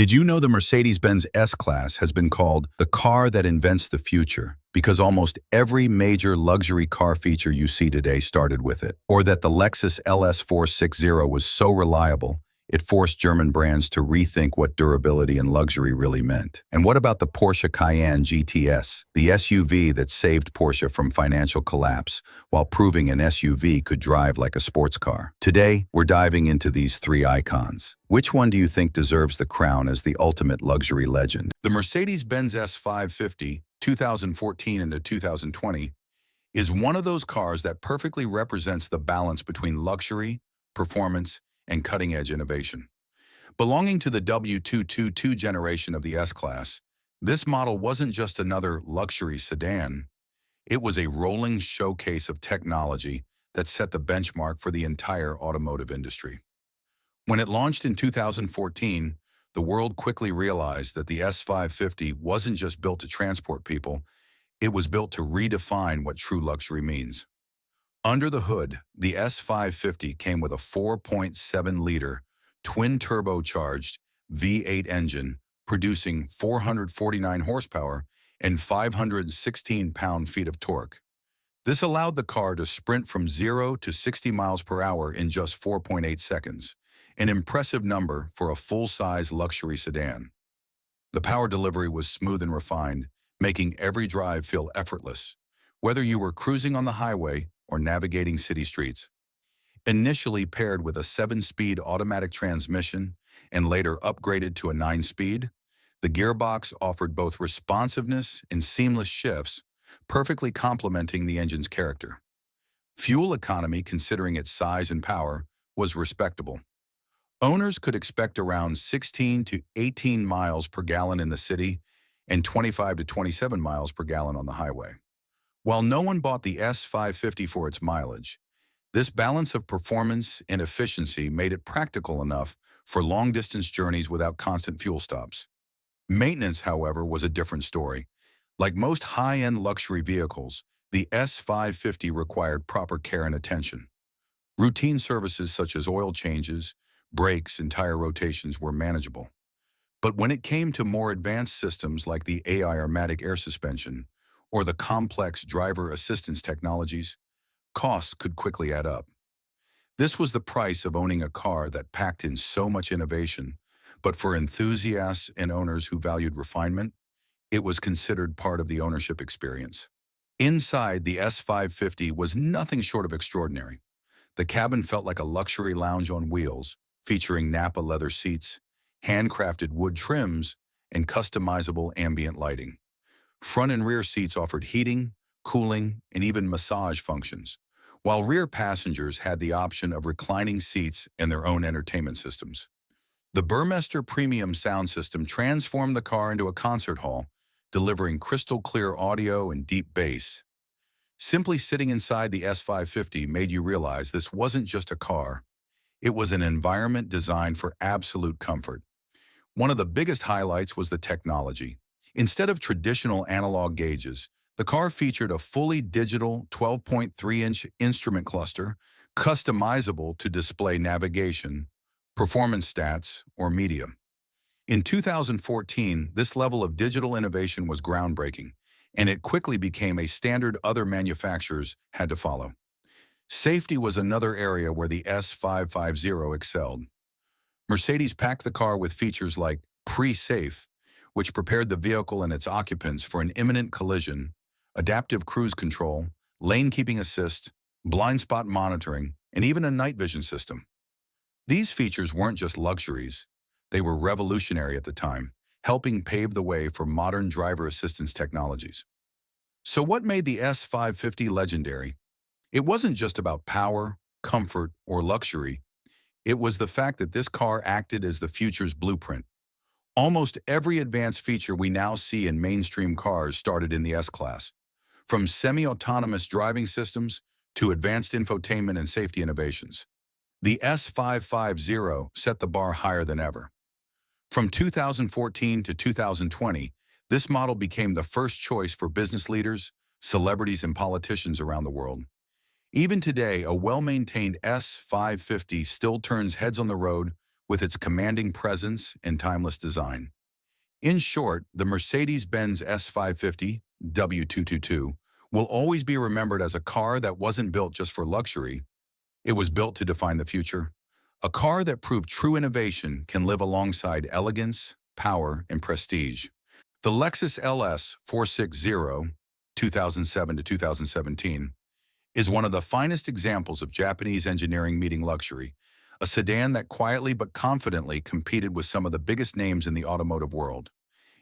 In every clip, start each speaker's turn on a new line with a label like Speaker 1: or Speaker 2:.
Speaker 1: Did you know the Mercedes-Benz S-Class has been called the car that invents the future because almost every major luxury car feature you see today started with it? Or that the Lexus LS 460 was so reliable, it forced German brands to rethink what durability and luxury really meant? And what about the Porsche Cayenne GTS, the SUV that saved Porsche from financial collapse while proving an SUV could drive like a sports car? Today, we're diving into these three icons. Which one do you think deserves the crown as the ultimate luxury legend? The Mercedes-Benz S550, 2014 into 2020, is one of those cars that perfectly represents the balance between luxury, performance, and cutting-edge innovation. Belonging to the W222 generation of the S-Class, this model wasn't just another luxury sedan. It was a rolling showcase of technology that set the benchmark for the entire automotive industry. When it launched in 2014, the world quickly realized that the S550 wasn't just built to transport people, it was built to redefine what true luxury means. Under the hood, the S550 came with a 4.7-liter, twin-turbocharged V8 engine producing 449 horsepower and 516 pound-feet of torque. This allowed the car to sprint from 0 to 60 miles per hour in just 4.8 seconds, an impressive number for a full-size luxury sedan. The power delivery was smooth and refined, making every drive feel effortless, whether you were cruising on the highway or navigating city streets. Initially paired with a 7-speed automatic transmission and later upgraded to a 9-speed, the gearbox offered both responsiveness and seamless shifts, perfectly complementing the engine's character. Fuel economy, considering its size and power, was respectable. Owners could expect around 16 to 18 miles per gallon in the city and 25 to 27 miles per gallon on the highway. While no one bought the S550 for its mileage, this balance of performance and efficiency made it practical enough for long-distance journeys without constant fuel stops. Maintenance, however, was a different story. Like most high-end luxury vehicles, the S550 required proper care and attention. Routine services such as oil changes, brakes, and tire rotations were manageable. But when it came to more advanced systems like the AI-Armatic air suspension or the complex driver assistance technologies, costs could quickly add up. This was the price of owning a car that packed in so much innovation, but for enthusiasts and owners who valued refinement, it was considered part of the ownership experience. Inside, the S550 was nothing short of extraordinary. The cabin felt like a luxury lounge on wheels, featuring Napa leather seats, handcrafted wood trims, and customizable ambient lighting. Front and rear seats offered heating, cooling, and even massage functions, while rear passengers had the option of reclining seats and their own entertainment systems. The Burmester Premium sound system transformed the car into a concert hall, delivering crystal-clear audio and deep bass. Simply sitting inside the S550 made you realize this wasn't just a car. It was an environment designed for absolute comfort. One of the biggest highlights was the technology. Instead of traditional analog gauges, the car featured a fully digital 12.3-inch instrument cluster, customizable to display navigation, performance stats, or media. In 2014, this level of digital innovation was groundbreaking, and it quickly became a standard other manufacturers had to follow. Safety was another area where the S550 excelled. Mercedes packed the car with features like Pre-Safe, which prepared the vehicle and its occupants for an imminent collision, adaptive cruise control, lane keeping assist, blind spot monitoring, and even a night vision system. These features weren't just luxuries. They were revolutionary at the time, helping pave the way for modern driver assistance technologies. So what made the S550 legendary? It wasn't just about power, comfort, or luxury. It was the fact that this car acted as the future's blueprint. Almost every advanced feature we now see in mainstream cars started in the S-Class, from semi-autonomous driving systems to advanced infotainment and safety innovations. The S550 set the bar higher than ever. From 2014 to 2020, this model became the first choice for business leaders, celebrities, and politicians around the world. Even today, a well-maintained S550 still turns heads on the road with its commanding presence and timeless design. In short, the Mercedes-Benz S550 W222 will always be remembered as a car that wasn't built just for luxury. It was built to define the future. A car that proved true innovation can live alongside elegance, power, and prestige. The Lexus LS 460, 2007 to 2017, is one of the finest examples of Japanese engineering meeting luxury, a sedan that quietly but confidently competed with some of the biggest names in the automotive world,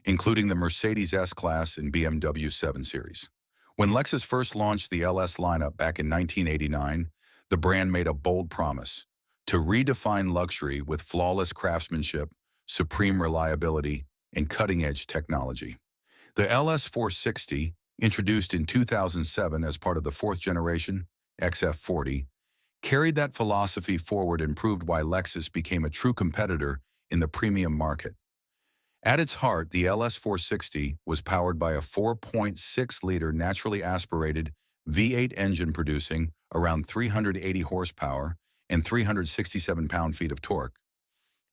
Speaker 1: including the Mercedes S-Class and BMW 7 Series. When Lexus first launched the LS lineup back in 1989, the brand made a bold promise to redefine luxury with flawless craftsmanship, supreme reliability, and cutting-edge technology. The LS 460, introduced in 2007 as part of the fourth generation XF40, carried that philosophy forward and proved why Lexus became a true competitor in the premium market. At its heart, the LS 460 was powered by a 4.6-liter naturally aspirated V8 engine producing around 380 horsepower and 367 pound-feet of torque.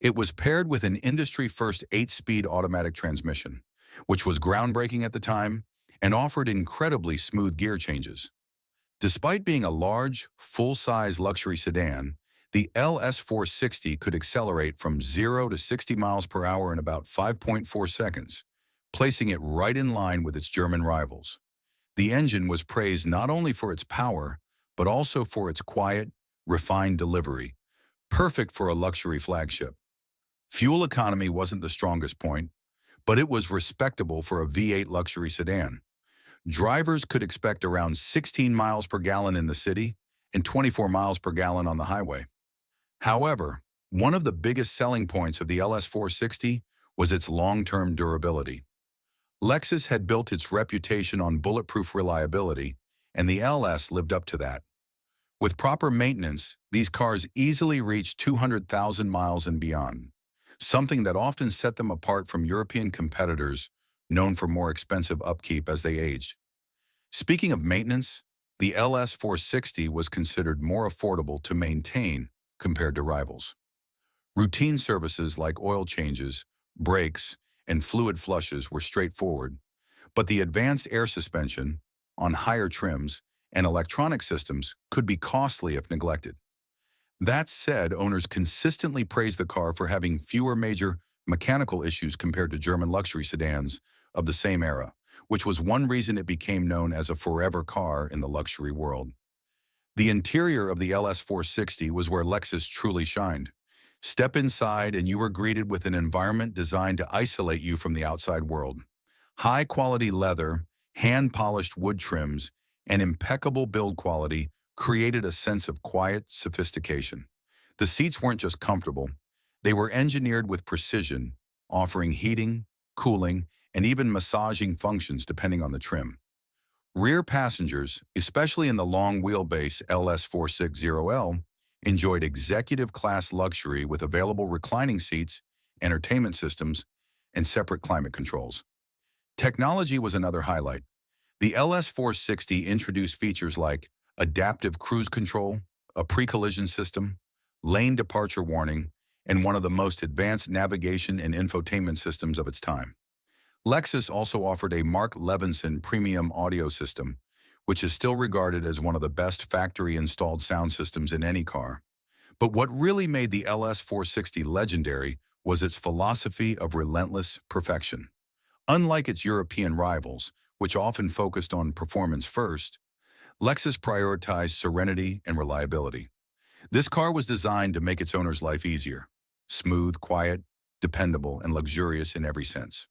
Speaker 1: It was paired with an industry-first 8-speed automatic transmission, which was groundbreaking at the time and offered incredibly smooth gear changes. Despite being a large, full-size luxury sedan, the LS 460 could accelerate from 0 to 60 miles per hour in about 5.4 seconds, placing it right in line with its German rivals. The engine was praised not only for its power, but also for its quiet, refined delivery, perfect for a luxury flagship. Fuel economy wasn't the strongest point, but it was respectable for a V8 luxury sedan. Drivers could expect around 16 miles per gallon in the city and 24 miles per gallon on the highway. However, one of the biggest selling points of the LS 460 was its long-term durability. Lexus had built its reputation on bulletproof reliability, and the LS lived up to that. With proper maintenance, these cars easily reached 200,000 miles and beyond, something that often set them apart from European competitors known for more expensive upkeep as they aged. Speaking of maintenance, the LS 460 was considered more affordable to maintain compared to rivals. Routine services like oil changes, brakes, and fluid flushes were straightforward, but the advanced air suspension, on higher trims, and electronic systems could be costly if neglected. That said, owners consistently praised the car for having fewer major mechanical issues compared to German luxury sedans of the same era, which was one reason it became known as a forever car in the luxury world. The interior of the LS 460 was where Lexus truly shined. Step inside and you were greeted with an environment designed to isolate you from the outside world. High-quality leather, hand-polished wood trims, and impeccable build quality created a sense of quiet sophistication. The seats weren't just comfortable, they were engineered with precision, offering heating, cooling, and even massaging functions depending on the trim. Rear passengers, especially in the long-wheelbase LS 460L, enjoyed executive-class luxury with available reclining seats, entertainment systems, and separate climate controls. Technology was another highlight. The LS 460 introduced features like adaptive cruise control, a pre-collision system, lane departure warning, and one of the most advanced navigation and infotainment systems of its time. Lexus also offered a Mark Levinson premium audio system, which is still regarded as one of the best factory-installed sound systems in any car. But what really made the LS 460 legendary was its philosophy of relentless perfection. Unlike its European rivals, which often focused on performance first, Lexus prioritized serenity and reliability. This car was designed to make its owner's life easier, smooth, quiet, dependable, and luxurious in every sense.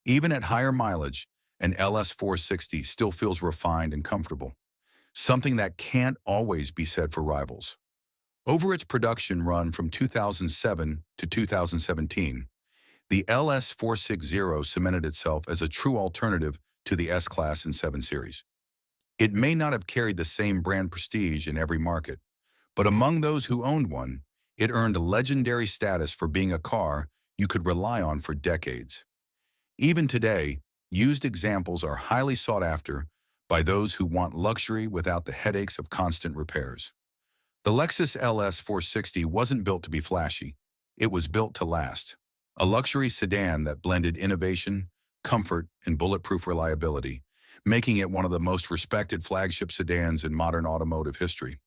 Speaker 1: Even at higher mileage, an LS 460 still feels refined and comfortable, something that can't always be said for rivals. Over its production run from 2007 to 2017, the LS 460 cemented itself as a true alternative to the S-Class and 7 Series. It may not have carried the same brand prestige in every market, but among those who owned one, it earned a legendary status for being a car you could rely on for decades. Even today, used examples are highly sought after by those who want luxury without the headaches of constant repairs. The Lexus LS 460 wasn't built to be flashy. It was built to last. A luxury sedan that blended innovation, comfort, and bulletproof reliability, making it one of the most respected flagship sedans in modern automotive history.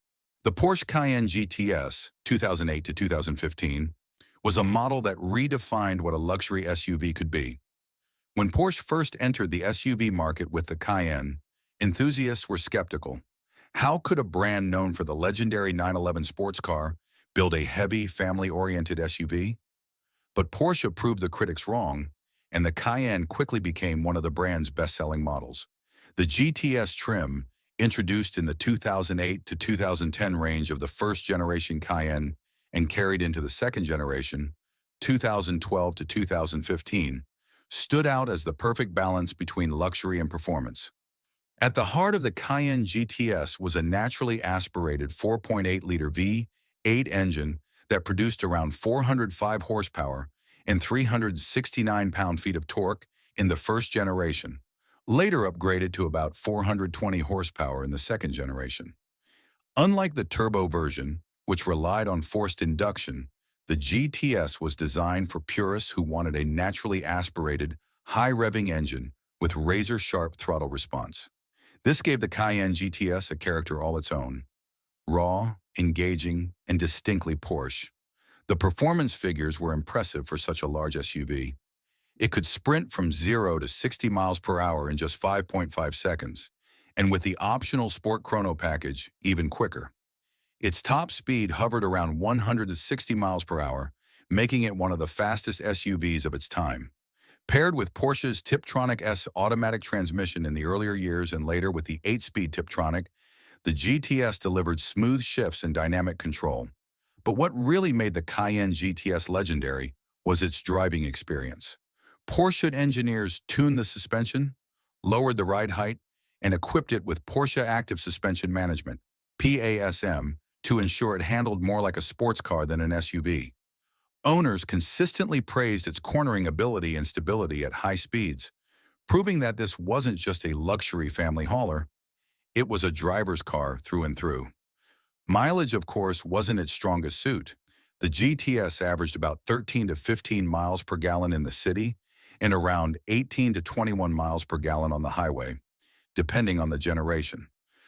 Speaker 1: The Porsche Cayenne GTS, 2008 to 2015, was a model that redefined what a luxury SUV could be. When Porsche first entered the SUV market with the Cayenne, enthusiasts were skeptical. How could a brand known for the legendary 911 sports car build a heavy, family-oriented SUV? But Porsche proved the critics wrong, and the Cayenne quickly became one of the brand's best-selling models. The GTS trim, introduced in the 2008 to 2010 range of the first-generation Cayenne and carried into the second generation, 2012 to 2015, stood out as the perfect balance between luxury and performance. At the heart of the Cayenne GTS was a naturally aspirated 4.8-liter V8 engine that produced around 405 horsepower and 369 pound-feet of torque in the first generation, later upgraded to about 420 horsepower in the second generation. Unlike the turbo version, which relied on forced induction, the GTS was designed for purists who wanted a naturally aspirated, high-revving engine with razor-sharp throttle response. This gave the Cayenne GTS a character all its own: raw, engaging, and distinctly Porsche. The performance figures were impressive for such a large SUV. It could sprint from 0 to 60 miles per hour in just 5.5 seconds, and with the optional Sport Chrono package, even quicker. Its top speed hovered around 160 miles per hour, making it one of the fastest SUVs of its time. Paired with Porsche's Tiptronic S automatic transmission in the earlier years and later with the 8-speed Tiptronic, the GTS delivered smooth shifts and dynamic control. But what really made the Cayenne GTS legendary was its driving experience. Porsche engineers tuned the suspension, lowered the ride height, and equipped it with Porsche Active Suspension Management, PASM, to ensure it handled more like a sports car than an SUV. Owners consistently praised its cornering ability and stability at high speeds, proving that this wasn't just a luxury family hauler, it was a driver's car through and through. Mileage, of course, wasn't its strongest suit. The GTS averaged about 13 to 15 miles per gallon in the city and around 18 to 21 miles per gallon on the highway, depending on the generation.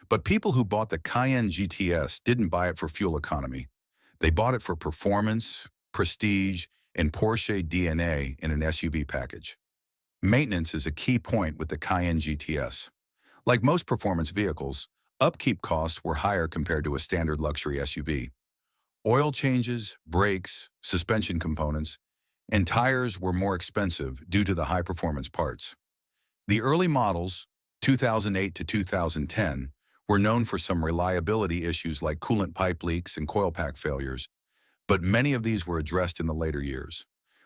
Speaker 1: But people who bought the Cayenne GTS didn't buy it for fuel economy. They bought it for performance, prestige, and Porsche DNA in an SUV package. Maintenance is a key point with the Cayenne GTS. Like most performance vehicles, upkeep costs were higher compared to a standard luxury SUV. Oil changes, brakes, suspension components, and tires were more expensive due to the high-performance parts. The early models, 2008 to 2010, were known for some reliability issues like coolant pipe leaks and coil pack failures, but many of these were addressed in the later years.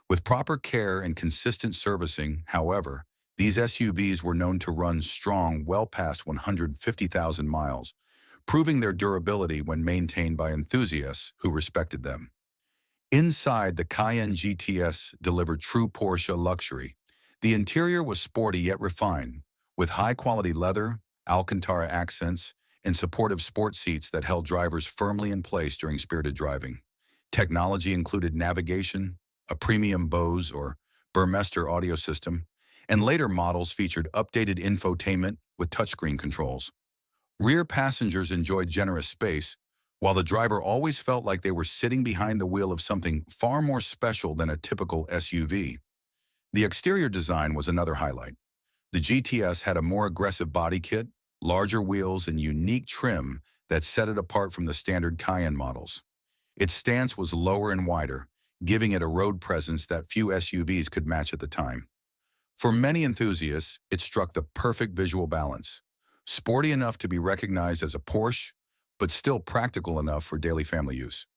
Speaker 1: With proper care and consistent servicing, however, these SUVs were known to run strong well past 150,000 miles, proving their durability when maintained by enthusiasts who respected them. Inside, the Cayenne GTS delivered true Porsche luxury. The interior was sporty yet refined, with high-quality leather, Alcantara accents, and supportive sport seats that held drivers firmly in place during spirited driving. Technology included navigation, a premium Bose or Burmester audio system, and later models featured updated infotainment with touchscreen controls. Rear passengers enjoyed generous space, while the driver always felt like they were sitting behind the wheel of something far more special than a typical SUV. The exterior design was another highlight. The GTS had a more aggressive body kit, larger wheels, and unique trim that set it apart from the standard Cayenne models. Its stance was lower and wider, giving it a road presence that few SUVs could match at the time. For many enthusiasts, it struck the perfect visual balance: sporty enough to be recognized as a Porsche, but still practical enough for daily family use.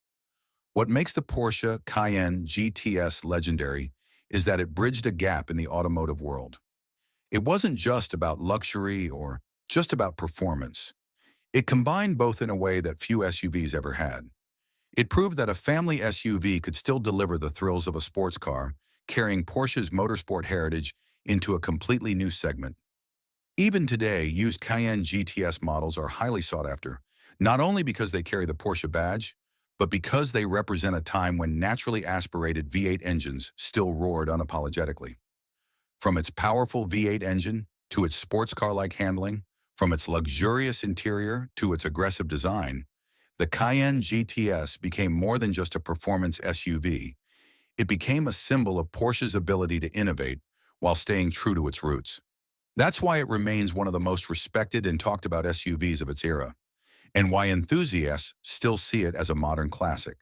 Speaker 1: What makes the Porsche Cayenne GTS legendary is that it bridged a gap in the automotive world. It wasn't just about luxury or just about performance. It combined both in a way that few SUVs ever had. It proved that a family SUV could still deliver the thrills of a sports car, carrying Porsche's motorsport heritage into a completely new segment. Even today, used Cayenne GTS models are highly sought after, not only because they carry the Porsche badge, but because they represent a time when naturally aspirated V8 engines still roared unapologetically. From its powerful V8 engine to its sports car-like handling, from its luxurious interior to its aggressive design, the Cayenne GTS became more than just a performance SUV. It became a symbol of Porsche's ability to innovate while staying true to its roots. That's why it remains one of the most respected and talked about SUVs of its era, and why enthusiasts still see it as a modern classic.